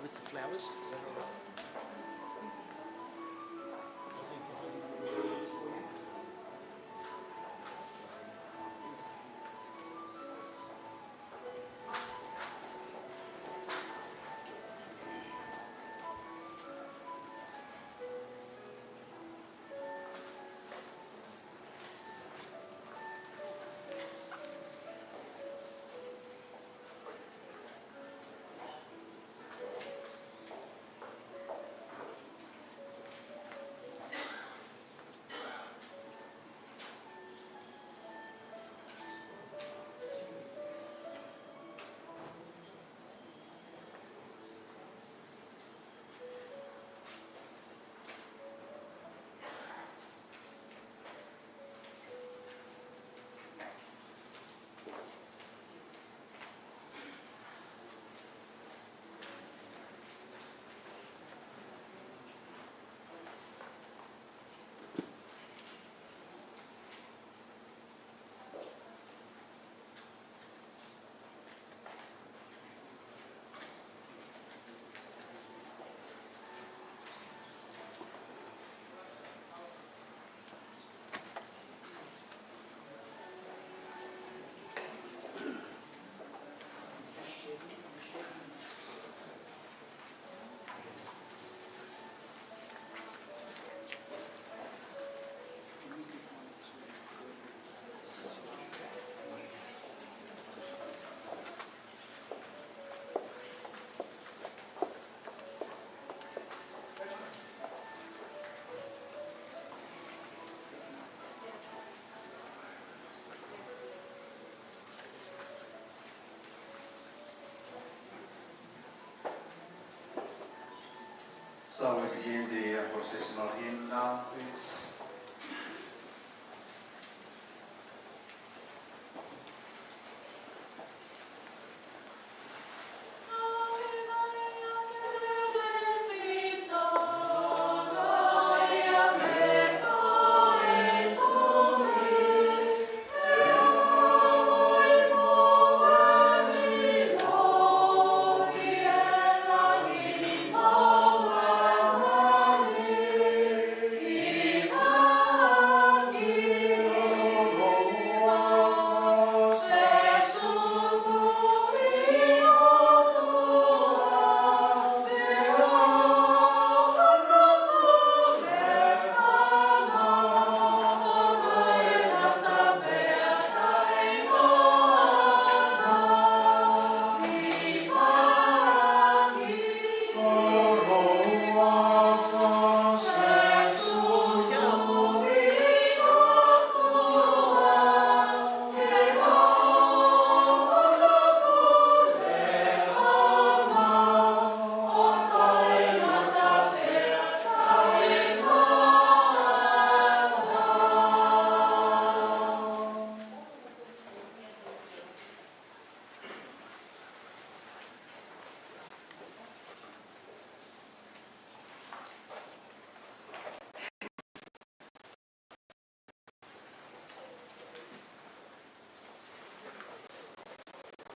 with the flowers. Is that all right? So we begin the processional hymn now, please.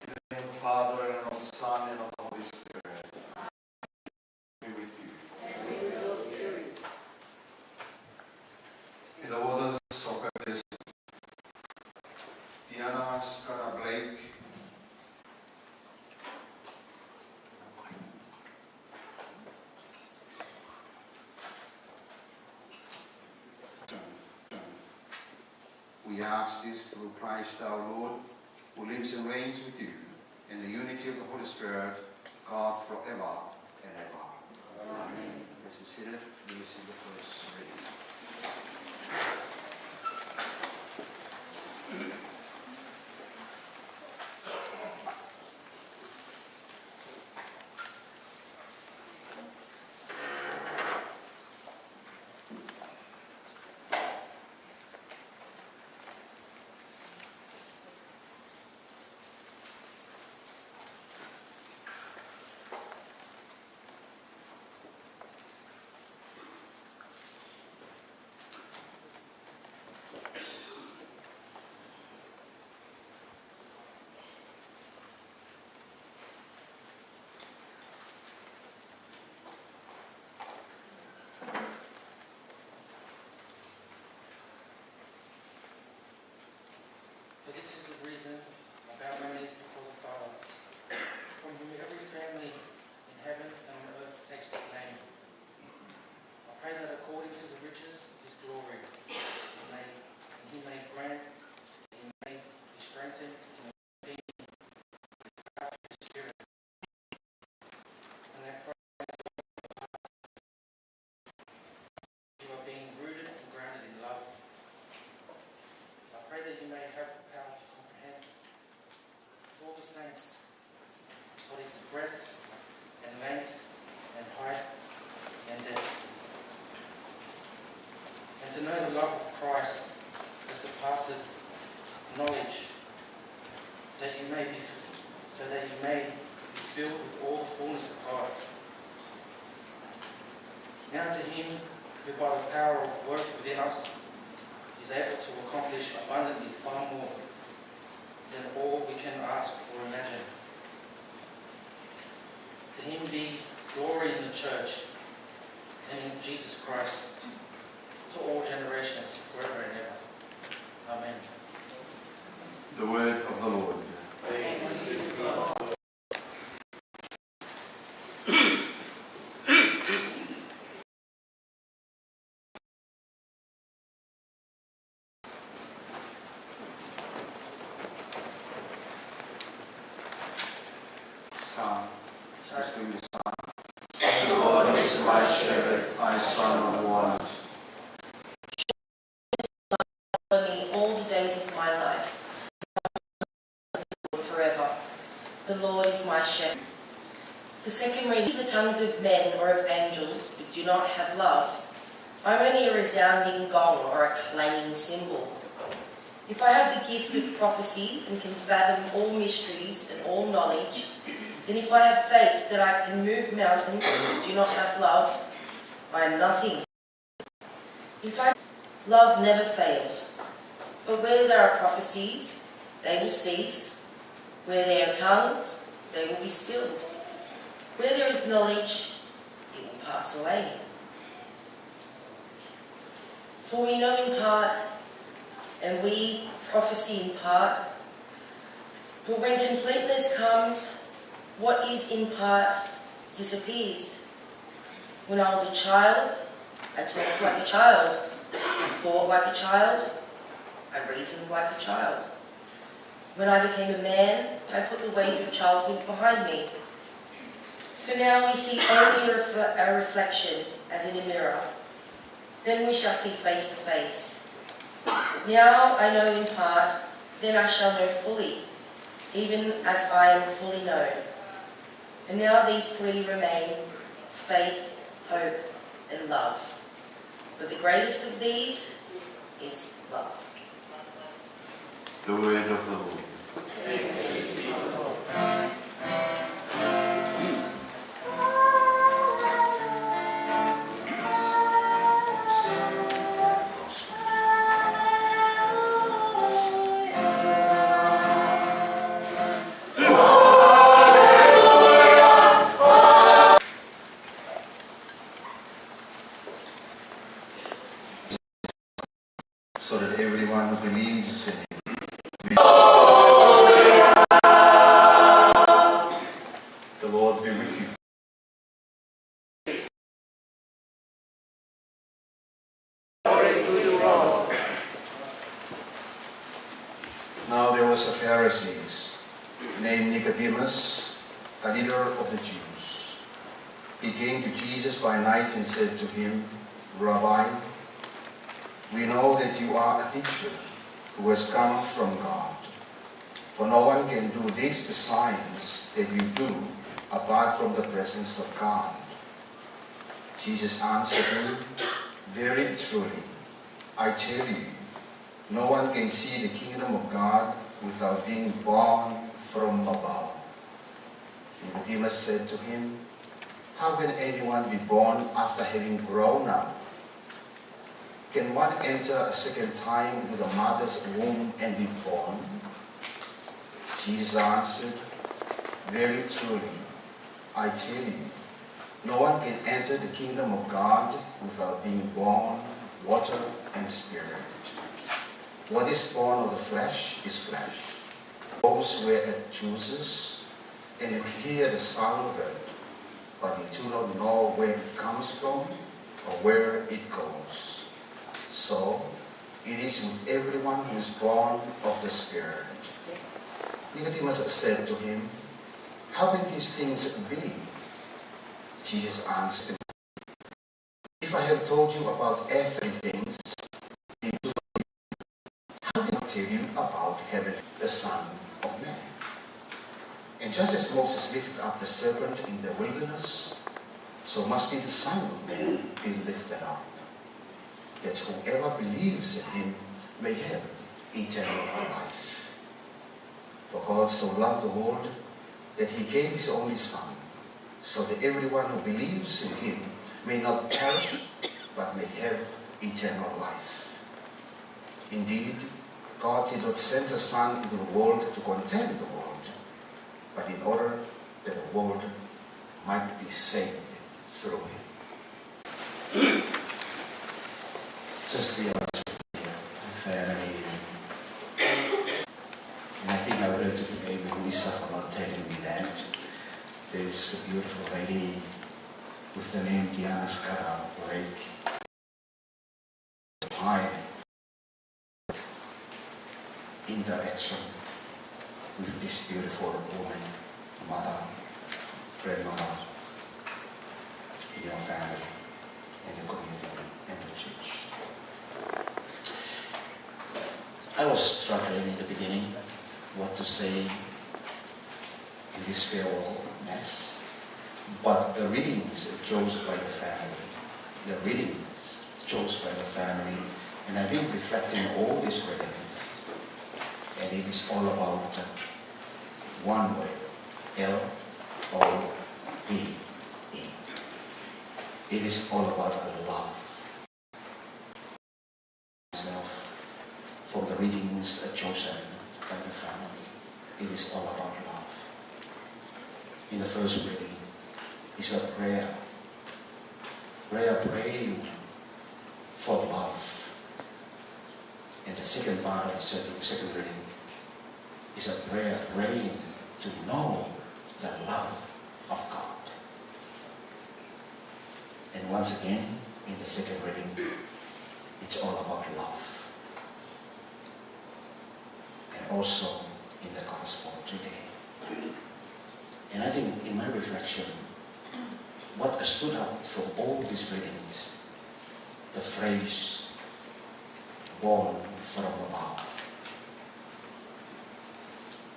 In the name of the Father, and of the Son, and of the Holy Spirit. Be with you. In the waters of baptism, Diana Scott Blake, we ask this through Christ our Lord, who lives and reigns with you in the unity of the Holy Spirit, God forever and ever. Amen. Let's be seated. We listen to the first reading. filled with all the fullness of God. Now to him who by the power of work within us is able to accomplish abundantly far more than all we can ask or imagine. To him be glory in the church and in Jesus Christ to all generations, forever and ever. Amen. The word of the Lord. Thanks be to God. Psalm. Let's do the psalm. The Lord is my shepherd, I shall not want. Me all the days of my life, forever. The Lord is my shepherd. The second reading, the tongues of men or of angels, but do not have love, are only a resounding gong or a clanging cymbal. If I have the gift of prophecy and can fathom all mysteries and all knowledge, then if I have faith that I can move mountains but do not have love, I am nothing. Love never fails. But where there are prophecies, they will cease. Where there are tongues, they will be stilled. Where there is knowledge, it will pass away. For we know in part, and we prophesy in part. But when completeness comes, what is in part disappears. When I was a child, I talked like a child. I thought like a child. I reasoned like a child. When I became a man, I put the ways of childhood behind me. For now we see only a reflection as in a mirror. Then we shall see face to face. Now I know in part, then I shall know fully, even as I am fully known. And now these three remain: faith, hope, and love. But the greatest of these is love. The word of the Lord. Thanks be to God. So that everyone who believes in him the Lord be with you. Now there was a Pharisee named Nicodemus, a leader of the Jews. He came to Jesus by night and said to him, Rabbi, we know that you are a teacher who has come from God. For no one can do these signs that you do apart from the presence of God. Jesus answered him, very truly, I tell you, no one can see the kingdom of God without being born from above. Nicodemus said to him, how can anyone be born after having grown up? Can one enter a second time into the mother's womb and be born? Jesus answered, very truly, I tell you, no one can enter the kingdom of God without being born of water and spirit. What is born of the flesh is flesh. Those where it chooses, and you hear the sound of it, but you do not know where it comes from or where it goes. So it is with everyone who is born of the Spirit. Nicodemus said to him, how can these things be? Jesus answered, if I have told you about earthly things, how can I tell you about heaven, the Son of Man? And just as Moses lifted up the serpent in the wilderness, so must be the Son of Man be lifted up, that whoever believes in him may have eternal life. For God so loved the world that he gave his only Son, so that everyone who believes in him may not perish, but may have eternal life. Indeed, God did not send the Son into the world to condemn the world, but in order that the world might be saved through him. Just be honest with you, family. And I think I would like to be able Lisa for not telling me that. There's a beautiful lady with the name Diana Skara Blake. Time interaction with this beautiful woman, mother, grandmother, in your family, and the community, and the church. I was struggling in the beginning what to say in this farewell mass, but the readings chose by the family, and I've been reflecting all these readings, and it is all about one word, L-O-V-E. It is all about love. From the readings chosen by the family, it is all about love. In the first reading is a prayer praying for love. And the second part of the second reading is a prayer praying to know the love of God. And once again, in the second reading, it's all about love. And also in the gospel today. And I think in my reflection, what stood out from all these readings, the phrase, born from above.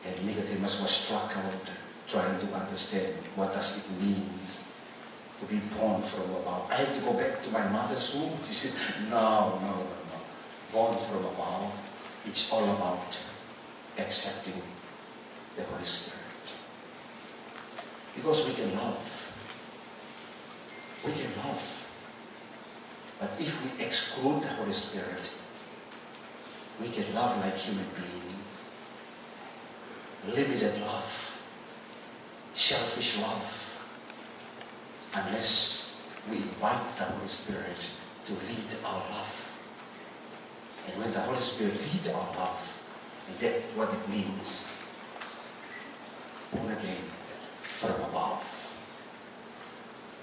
And Nicodemus was struck out trying to understand what does it mean to be born from above. I have to go back to my mother's womb. He said, no. Born from above, it's all about accepting the Holy Spirit. Because we can love. But if we exclude the Holy Spirit, we can love like human beings. Limited love. Selfish love. Unless we invite the Holy Spirit to lead our love. And when the Holy Spirit leads our love, and that's what it means, born again from above.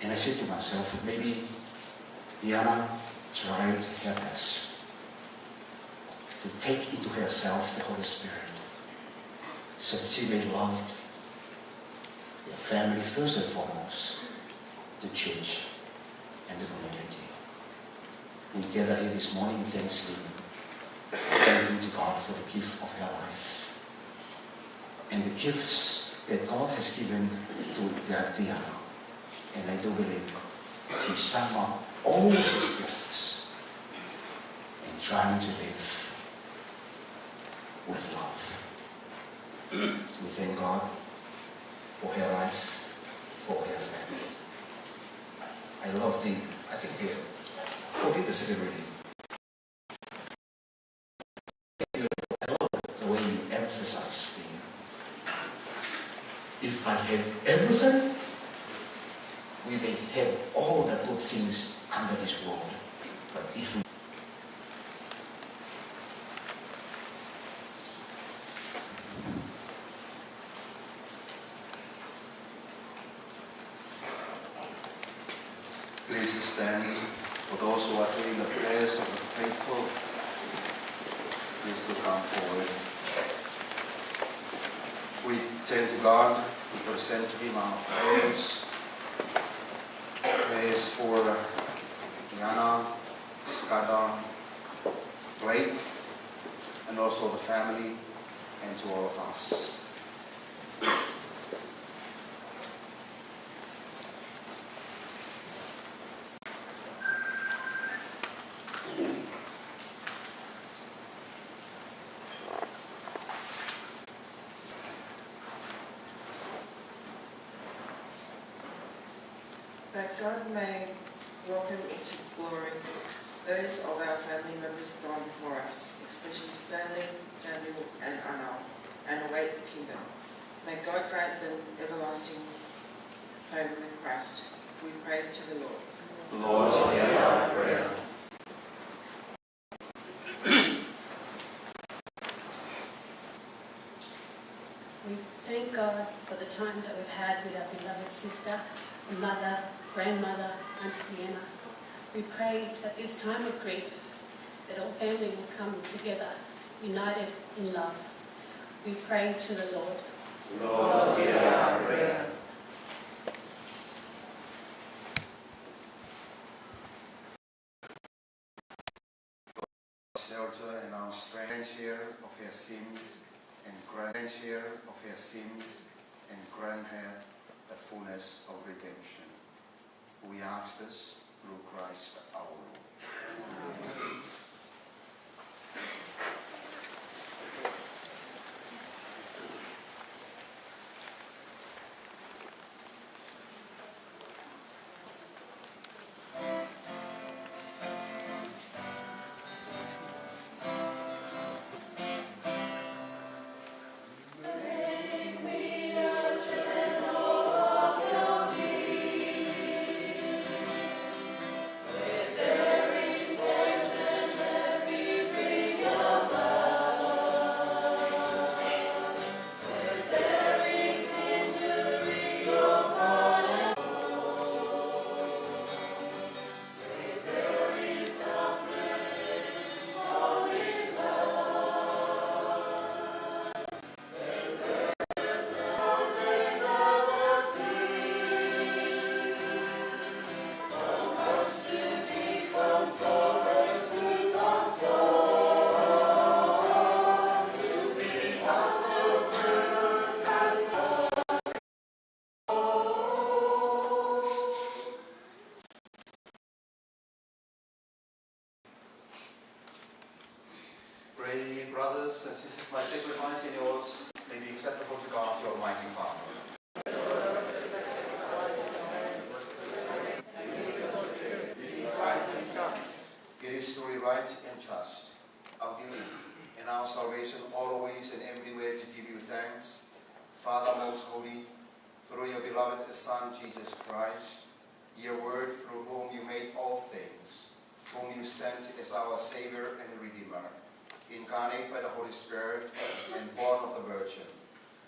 And I said to myself, maybe Diana tried her best to take into herself the Holy Spirit so that she may love the family first and foremost, the church and the community. We gather here this morning in thanksgiving, thanking to God for the gift of her life and the gifts that God has given to Diana. And I do believe she sum up all these gifts in trying to live with love. We thank God for her life, for her family. I love who did the second reading? I love the way you emphasize the, if I have everything, we may have all the good things under this world. But if we please stand for those who are doing the prayers of the faithful. Please do come forward. We turn to God, we present to Him our prayers. Prayers for Diana, Skada, Blake, and also the family, and to all of us. that God may welcome into glory those of our family members gone before us, especially Stanley, Daniel and Anil, and await the kingdom. May God grant them everlasting home with Christ. We pray to the Lord. Lord, hear our prayer. We thank God for the time that we've had with our beloved sister, mother, grandmother, Auntie Deanna. We pray at this time of grief that all family will come together, united in love. We pray to the Lord. Lord, hear our prayer. Shelter and our strength here of her sins and grant here of her sins and grant her the fullness of redemption. We ask this through Christ our Lord. Pray, brothers and sisters, my sacrifice and yours may be acceptable to God, your Almighty Father. It is truly right and just, our duty and our salvation always and everywhere to give you thanks, Father most holy, through your beloved Son, Jesus Christ, your word through whom you made all things, whom you sent as our Savior and Redeemer, incarnate by the Holy Spirit and born of the Virgin,